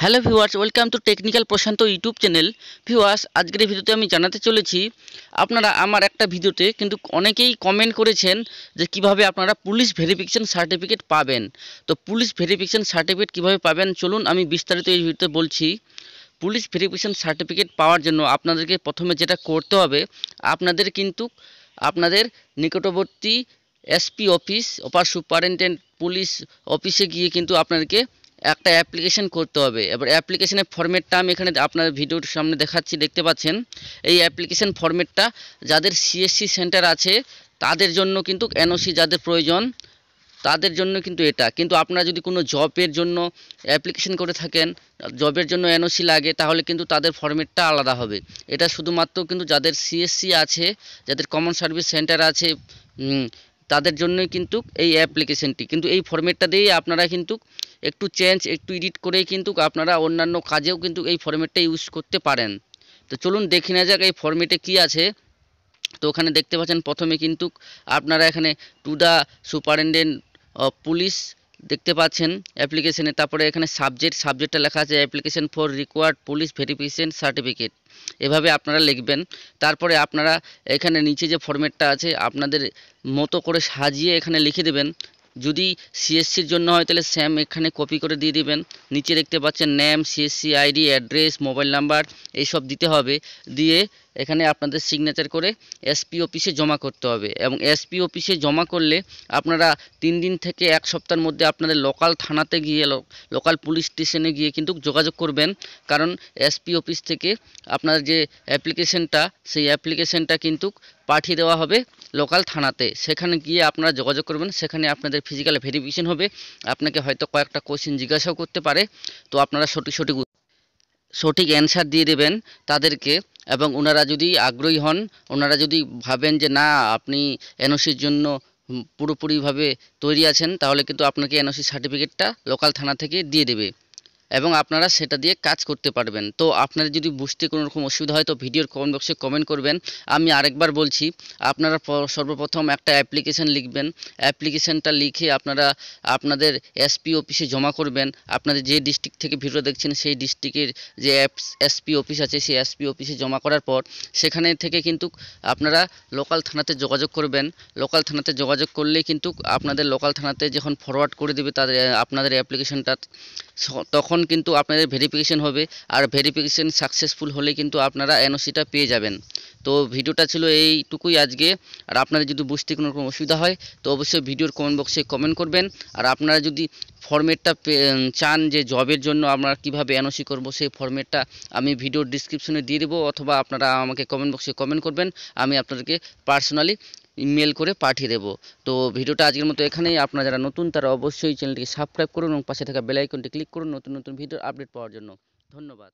Hello viewers, welcome to technical Prashant YouTube channel. Viewers, আজকের এই ভিডিওতে আমি জানাতে চলেছি আপনারা আমার একটা ভিডিওতে কিন্তু অনেকেই কমেন্ট করেছেন যে কিভাবে আপনারা পুলিশ ভেরিফিকেশন সার্টিফিকেট পাবেন। তো পুলিশ ভেরিফিকেশন সার্টিফিকেট কিভাবে পাবেন চলুন আমি বিস্তারিত এই ভিডিওতে বলছি। পুলিশ ভেরিফিকেশন সার্টিফিকেট পাওয়ার জন্য আপনাদেরকে প্রথমে যেটা করতে হবে, আপনাদের কিন্তু আপনাদের নিকটবর্তী এসপি অফিস, অপার সুপারিনটেন্ডেন্ট পুলিশ অফিসে গিয়ে কিন্তু আপনাদেরকে একটা অ্যাপ্লিকেশন করতে হবে। এবার অ্যাপ্লিকেশনের ফরম্যাটটা আমি এখানে আপনার ভিডিওর সামনে দেখাচ্ছি, দেখতে পাচ্ছেন। এই অ্যাপ্লিকেশন ফরম্যাটটা যাদের সিএসসি সেন্টার আছে তাদের জন্য কিন্তু এনওসি যাদের প্রয়োজন তাদের জন্য কিন্তু এটা, কিন্তু আপনারা যদি কোনো জবের জন্য অ্যাপ্লিকেশন করে থাকেন, জবের জন্য এনওসি লাগে, তাহলে কিন্তু তাদের ফরম্যাটটা আলাদা হবে। এটা শুধুমাত্র কিন্তু যাদের সিএসসি আছে, যাদের কমন সার্ভিস সেন্টার আছে, তাদের জন্যই কিন্তু এই অ্যাপ্লিকেশনটি। কিন্তু এই ফরম্যাটটা দিয়েই আপনারা কিন্তু একটু চেঞ্জ, একটু এডিট করেই কিন্তু আপনারা অন্যান্য কাজেও কিন্তু এই ফরম্যাটটা ইউজ করতে পারেন। তো চলুন দেখে নেওয়া যাক এই ফরম্যাটে কী আছে। তো ওখানে দেখতে পাচ্ছেন প্রথমে কিন্তু আপনারা এখানে to the superintendent of police দেখতে পাচ্ছেন অ্যাপ্লিকেশনে। তারপরে এখানে সাবজেক্টটা লেখা আছে application for required police verification certificate, এভাবে আপনারা লিখবেন। তারপরে আপনারা এখানে নিচে যে ফরম্যাটটা আছে আপনাদের মতো করে সাজিয়ে এখানে লিখে দেবেন। যদি সিএসসির জন্য হয় তাহলে স্যাম এখানে কপি করে দিয়ে দিবেন। নিচে দেখতে পাচ্ছেন name, CSC ID, address, mobile number এইসব দিতে হবে। দিয়ে এখানে আপনাদের সিগনেচার করে এসপি অফিসে জমা করতে হবে। এবং এসপি অফিসে জমা করলে আপনারা 3 দিন থেকে 1 সপ্তাহের মধ্যে আপনাদের লোকাল থানাতে গিয়ে, লোকাল পুলিশ স্টেশনে গিয়ে কিন্তু যোগাযোগ করবেন। কারণ এসপি অফিস থেকে আপনার যে অ্যাপ্লিকেশনটা, সেই অ্যাপ্লিকেশনটা কিন্তু পাঠিয়ে দেওয়া হবে লোকাল থানাতে। সেখানে গিয়ে আপনারা যোগাযোগ করবেন, সেখানে আপনাদের ফিজিক্যাল ভেরিফিকেশন হবে। আপনাকে হয়তো কয়েকটা কোশ্চেন জিজ্ঞাসাও করতে পারে, তো আপনারা সঠিক অ্যান্সার দিয়ে দেবেন তাদেরকে। এবং ওনারা যদি আগ্রহী হন, ওনারা যদি ভাবেন যে না আপনি এনওসির জন্য পুরোপুরিভাবে তৈরি আছেন, তাহলে কিন্তু আপনাকে এনওসি সার্টিফিকেটটা লোকাল থানা থেকে দিয়ে দেবে এবং আপনারা সেটা দিয়ে কাজ করতে পারবেন। তো আপনাদের যদি বুঝতে কোনো রকম অসুবিধা হয় তো ভিডিওর কমেন্ট বক্সে কমেন্ট করবেন। আমি আরেকবার বলছি, আপনারা সর্বপ্রথম একটা অ্যাপ্লিকেশন লিখবেন। অ্যাপ্লিকেশনটা লিখে আপনারা আপনাদের এসপি অফিসে জমা করবেন। আপনাদের যে ডিস্ট্রিক্ট থেকে ভিডিও দেখছেন সেই ডিস্ট্রিক্টের যে এসপি অফিস আছে সেই এসপি অফিসে জমা করার পর সেখানে থেকে কিন্তু আপনারা লোকাল থানাতে যোগাযোগ করবেন। লোকাল থানাতে যোগাযোগ করলেই কিন্তু আপনাদের লোকাল থানাতে যখন ফরওয়ার্ড করে দেবে তাদের আপনাদের অ্যাপ্লিকেশনটা, তখন কিন্তু আপনাদের ভেরিফিকেশন হবে। আর ভেরিফিকেশন সাকসেসফুল হলে কিন্তু আপনারা এনওসিটা পেয়ে যাবেন। তো ভিডিওটা ছিল এইটুকুই আজকে। আর আপনাদের যদি বুঝতে কোনো রকম অসুবিধা হয় তো অবশ্যই ভিডিওর কমেন্ট বক্সে কমেন্ট করবেন। আর আপনারা যদি ফরম্যাটটা চান যে জবের জন্য আমরা কিভাবে এনওসি করব, সেই ফরম্যাটটা আমি ভিডিওর ডিসক্রিপশনে দিয়ে দেবো, অথবা আপনারা আমাকে কমেন্ট বক্সে কমেন্ট করবেন, আমি আপনাদেরকে পার্সোনালি ইমেল করে পাঠিয়ে দেবো। তো ভিডিওটা আজকের মতো এখানেই। আপনারা যারা নতুন তারা অবশ্যই চ্যানেলটিকে সাবস্ক্রাইব করুন এবং পাশে থাকা বেল আইকনটি ক্লিক করুন নতুন নতুন ভিডিওর আপডেট পাওয়ার জন্য। ধন্যবাদ।